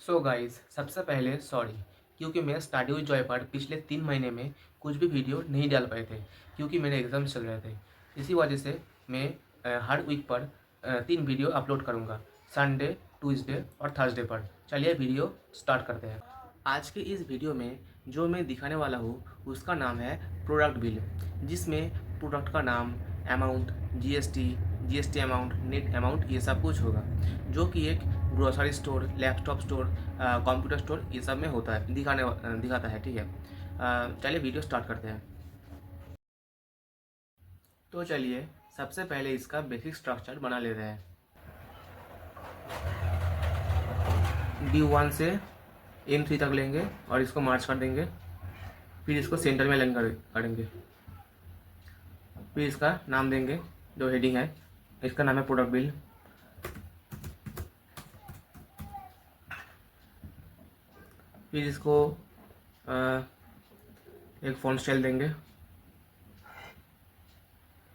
So guys, सबसे पहले sorry, क्योंकि मैं स्टडी जॉय पर पिछले 3 महीने में कुछ भी वीडियो नहीं डाल पाए थे क्योंकि मेरे एग्ज़ाम चल रहे थे। इसी वजह से मैं हर वीक पर 3 वीडियो अपलोड करूँगा, संडे, ट्यूसडे और थर्सडे पर। चलिए वीडियो स्टार्ट करते हैं। आज के इस वीडियो में जो मैं दिखाने वाला हूँ उसका नाम है प्रोडक्ट बिल, जिसमें प्रोडक्ट का नाम, amount, GST amount, net amount, ये सब कुछ होगा, जो कि एक grocery store, laptop store, computer store, ये सब में होता है, दिखाता है। ठीक है, चलिए वीडियो स्टार्ट करते हैं। तो चलिए सबसे पहले इसका बेसिक स्ट्रक्चर बना लेते हैं। D1 से M3 तक लेंगे और इसको मार्च कर देंगे। फिर इसको सेंटर में लाइन करेंगे। फिर इसका नाम देंगे, जो हेडिंग है इसका नाम है प्रोडक्ट बिल। फिर इसको एक फॉन्ट स्टाइल देंगे।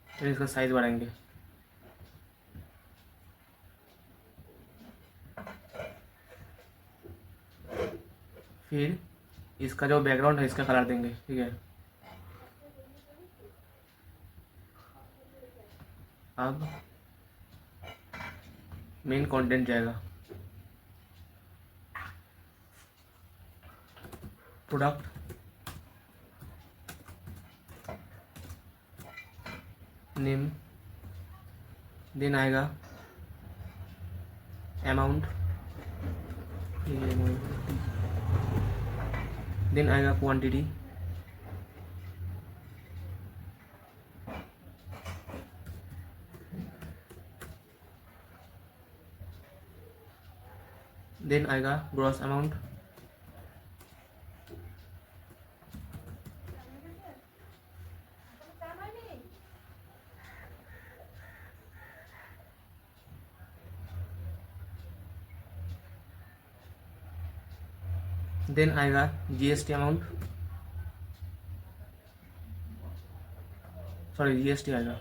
फिर इसका साइज बढ़ाएंगे। फिर इसका जो बैकग्राउंड है इसका कलर देंगे। ठीक है, अब मेन कंटेंट जाएगा, प्रोडक्ट नेम, देन आएगा अमाउंट, देन आएगा क्वांटिटी, देन आएगा ग्रॉस अमाउंट, देन आएगा जीएसटी अमाउंट, सॉरी जीएसटी आएगा,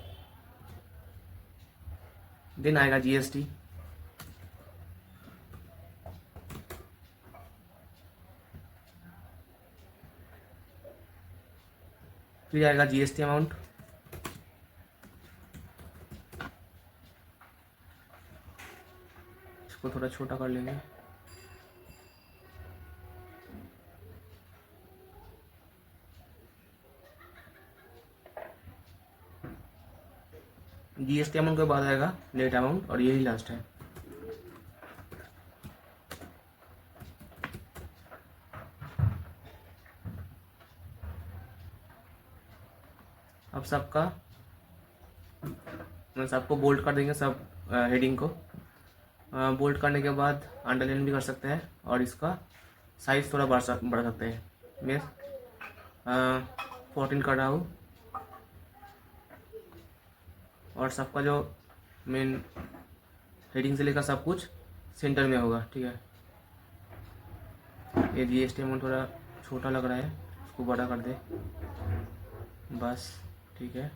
देन आएगा जीएसटी, फिर आएगा जीएसटी अमाउंट, इसको थोड़ा छोटा कर लेंगे। जीएसटी अमाउंट के बाद आएगा नेट अमाउंट और यही लास्ट है। अब सबको बोल्ड कर देंगे, सब हेडिंग को बोल्ड करने के बाद अंडरलाइन भी कर सकते हैं और इसका साइज थोड़ा बढ़ा सकते हैं। मैं 14 कर रहा हूँ और सबका जो मेन हेडिंग से लेकर सब कुछ सेंटर में होगा। ठीक है, ये जीएसटी अमाउंट थोड़ा छोटा लग रहा है, इसको बड़ा कर दे बस। ठीक है,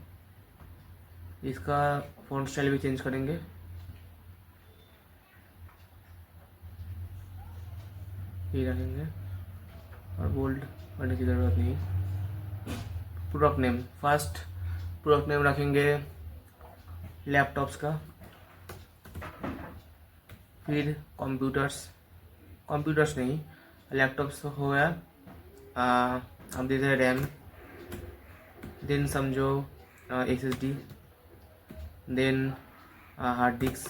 इसका फॉन्ट स्टाइल भी चेंज करेंगे। ये रखेंगे और बोल्ड करने की ज़रूरत नहीं। Product name, first product name रखेंगे लैपटॉप्स का, फिर कंप्यूटर्स नहीं, लैपटॉप्स हो गया। हम देते हैं रैम, देन समझो SSD, then hard disk,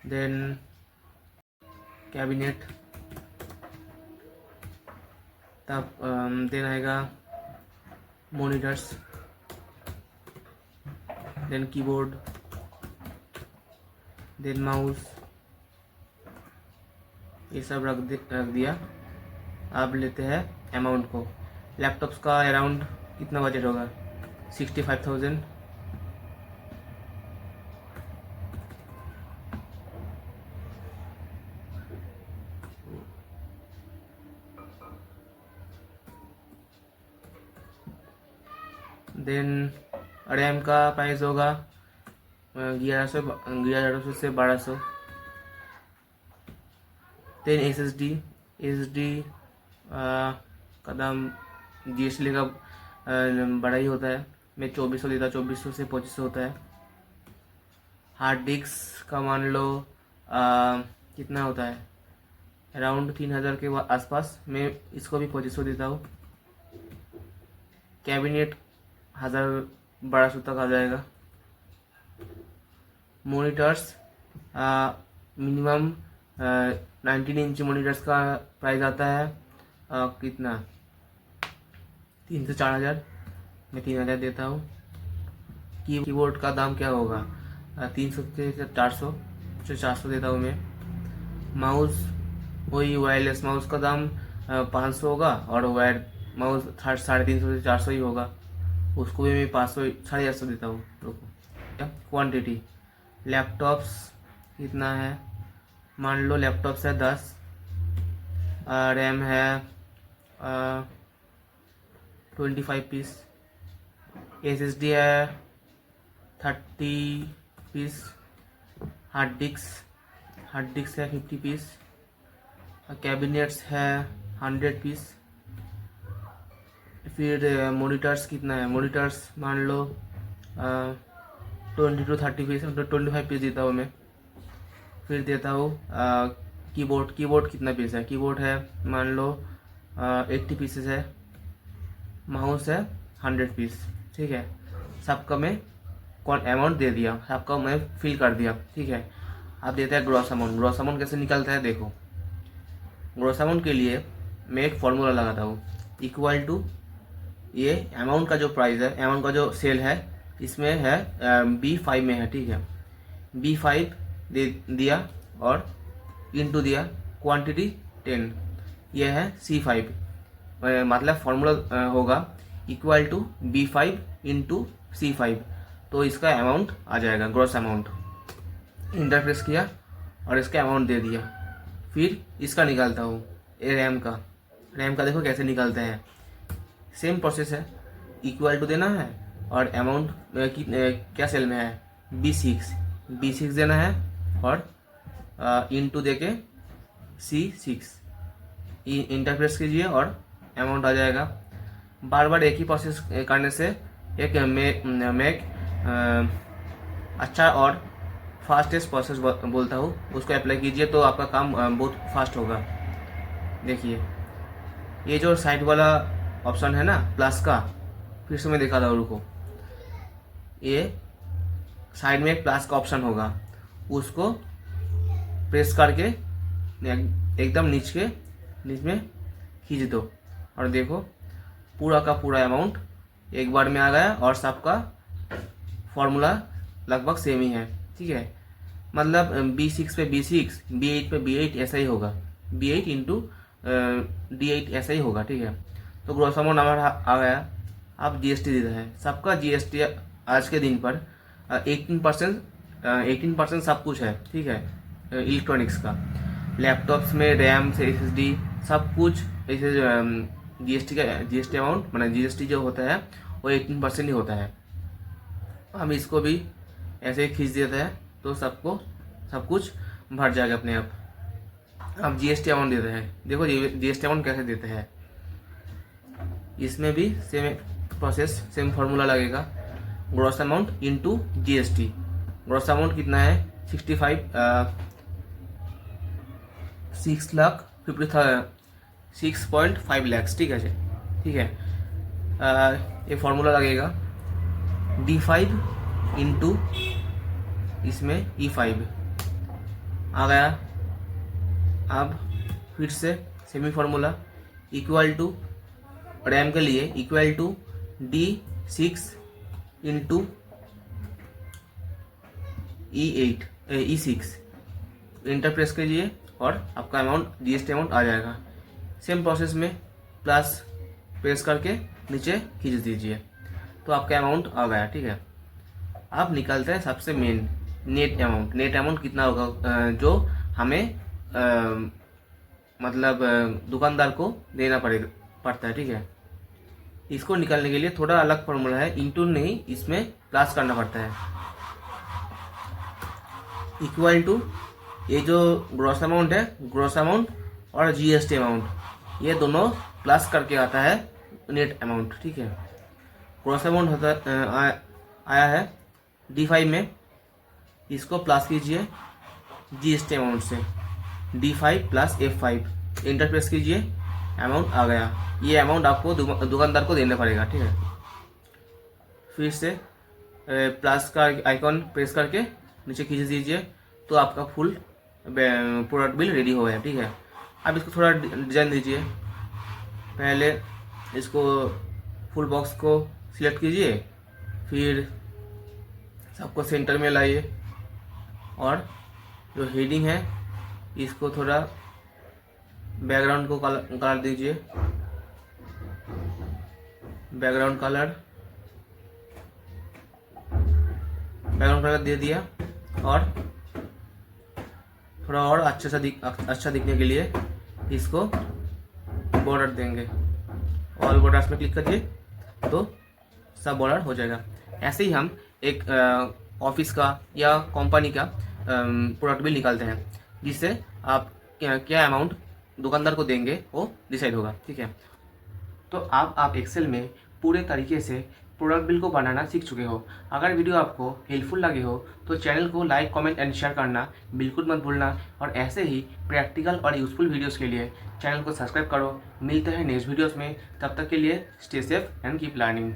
then cabinet, तब देन आएगा monitors, then keyboard, then mouse, ये सब रख दिया। अब लेते हैं अमाउंट को। लैपटॉप्स का अराउंड कितना बजट होगा? 65,000। देन रैम का प्राइस होगा 1100 से 1200। देन एस एस डी का दाम GST का बड़ा ही होता है। मैं 2400 देता, 2400 से 2500 होता है। हार्ड डिस्क का मान लो कितना होता है, अराउंड 3000 के आसपास। मैं इसको भी 2500 देता हूँ। कैबिनेट 1200 तक आ जाएगा। मोनीटर्स मिनिमम 19 इंच मोनीटर्स का प्राइस आता है कितना, 3 से 4000। मैं 3000 देता हूँ। कीबोर्ड का दाम क्या होगा, 300 से 400 देता हूँ मैं। माउस वही वायरलेस माउस का दाम 500 होगा, और वायर माउस 350 से 400 ही होगा। उसको भी मैं 500 850 देता हूँ। रुको, क्वांटिटी लैपटॉप्स कितना है, मान लो लैपटॉप्स है 10, रैम है 25 पीस, SSD है 30 पीस, हार्ड डिस्क है 50 पीस, कैबिनेट्स है 100 पीस। फिर मॉनिटर्स कितना है, मॉनिटर्स मान लो 20 to 30 पीस, 25 पीस देता हूँ मैं। फिर देता हूँ कीबोर्ड कितना पीस है, कीबोर्ड है मान लो 80 पीसेस है। माउस है 100 पीस, ठीक है। सबका मैं अमाउंट दे दिया, सबका मैं फिल कर दिया, ठीक है। अब देता है ग्रॉस अमाउंट कैसे निकलता है देखो। ग्रॉस अमाउंट के लिए मैं एक फॉर्मूला लगाता हूँ, इक्वल टू ये अमाउंट का जो प्राइस है, अमाउंट का जो सेल है, इसमें है B5 में है, ठीक है। B5 दे दिया और इंटू दिया क्वांटिटी 10, ये है C5। मतलब फॉर्मूला होगा equal to B5 into C5, तो इसका अमाउंट आ जाएगा, ग्रॉस अमाउंट। इंटरप्रेस किया और इसका अमाउंट दे दिया। फिर इसका निकालता हूँ, रैम का देखो कैसे निकालते हैं। सेम प्रोसेस है, इक्वल टू देना है और अमाउंट क्या सेल में है, B6 देना है और इंटू दे के C6 इंटरप्रेस कीजिए और अमाउंट आ जाएगा। बार बार एक ही प्रोसेस करने से एक मैं अच्छा और फास्टेस्ट प्रोसेस बोलता हूँ, उसको अप्लाई कीजिए तो आपका काम बहुत फास्ट होगा। देखिए ये जो साइड वाला ऑप्शन है ना प्लस का, फिर से मैं दिखा रहा हूँ, रुको। ये साइड में एक प्लस का ऑप्शन होगा, उसको प्रेस करके एकदम नीच में खींच दो और देखो पूरा का पूरा अमाउंट एक बार में आ गया और सबका फॉर्मूला लगभग सेम ही है, ठीक है। मतलब B6 पे B6, B8 पे B8 ऐसा ही होगा, B8 इंटू D8 ऐसा ही होगा, ठीक है। तो ग्रॉस अमाउंट हमारा आ गया। अब GST देता है, सबका GST आज के दिन पर 18% सब कुछ है, ठीक है। इलेक्ट्रॉनिक्स का लैपटॉप्स में रैम से SSD सब कुछ ऐसे GST अमाउंट मतलब GST जो होता है वो 18% ही होता है। हम इसको भी ऐसे ही खींच देते हैं तो सब कुछ भर जाएगा अपने आप। अब GST अमाउंट देते हैं, देखो GST अमाउंट कैसे देते हैं। इसमें भी सेम प्रोसेस, सेम फार्मूला लगेगा, gross amount into GST। Gross amount कितना है 6,50,6.5 लाख, ठीक है। ये फॉर्मूला लगेगा D5 इंटू इसमें E5 आ गया। अब फिर से same formula equal to RAM के लिए equal to D6 into E6 enterprise कीजिए और आपका अमाउंट GST अमाउंट आ जाएगा। सेम प्रोसेस में प्लस प्रेस करके नीचे खींच दीजिए तो आपका अमाउंट आ गया, ठीक है। अब निकलता है सबसे मेन नेट अमाउंट कितना होगा जो हमें मतलब दुकानदार को देना पड़ता है, ठीक है। इसको निकालने के लिए थोड़ा अलग फॉर्मूला है, इंटू नहीं इसमें प्लस करना पड़ता है। इक्वल टू ये जो ग्रॉस अमाउंट है, ग्रॉस अमाउंट और जीएसटी अमाउंट, ये दोनों प्लस करके आता है नेट अमाउंट। ठीक है, ग्रॉस अमाउंट होता आया है D5 में, इसको प्लस कीजिए जीएसटी अमाउंट से, D5 plus F5 enter press कीजिए, अमाउंट आ गया। ये अमाउंट आपको दुकानदार को देना पड़ेगा। ठीक है, फिर से प्लस का आइकॉन प्रेस करके नीचे खींच दीजिए, तो आपका फुल प्रोडक्ट बिल रेडी हो गया। ठीक है, अब इसको थोड़ा डिजाइन दीजिए। पहले इसको फुल बॉक्स को सिलेक्ट कीजिए, फिर सबको सेंटर में लाइए, और जो हेडिंग है इसको थोड़ा बैकग्राउंड को कलर दीजिए, बैकग्राउंड कलर दे दिया, और थोड़ा और अच्छा दिखने के लिए इसको बॉर्डर देंगे। ऑल बॉर्डर्स में क्लिक करिए तो सब बॉर्डर हो जाएगा। ऐसे ही हम एक ऑफिस का या कंपनी का प्रोडक्ट बिल निकालते हैं, जिससे आप क्या अमाउंट दुकानदार को देंगे वो डिसाइड होगा। ठीक है, तो आप एक्सेल में पूरे तरीके से प्रोडक्ट बिल को बनाना सीख चुके हो। अगर वीडियो आपको हेल्पफुल लगे हो तो चैनल को लाइक, कमेंट एंड शेयर करना बिल्कुल मत भूलना, और ऐसे ही प्रैक्टिकल और यूजफुल वीडियोस के लिए चैनल को सब्सक्राइब करो। मिलते हैं नेक्स्ट वीडियोस में, तब तक के लिए stay safe and keep learning.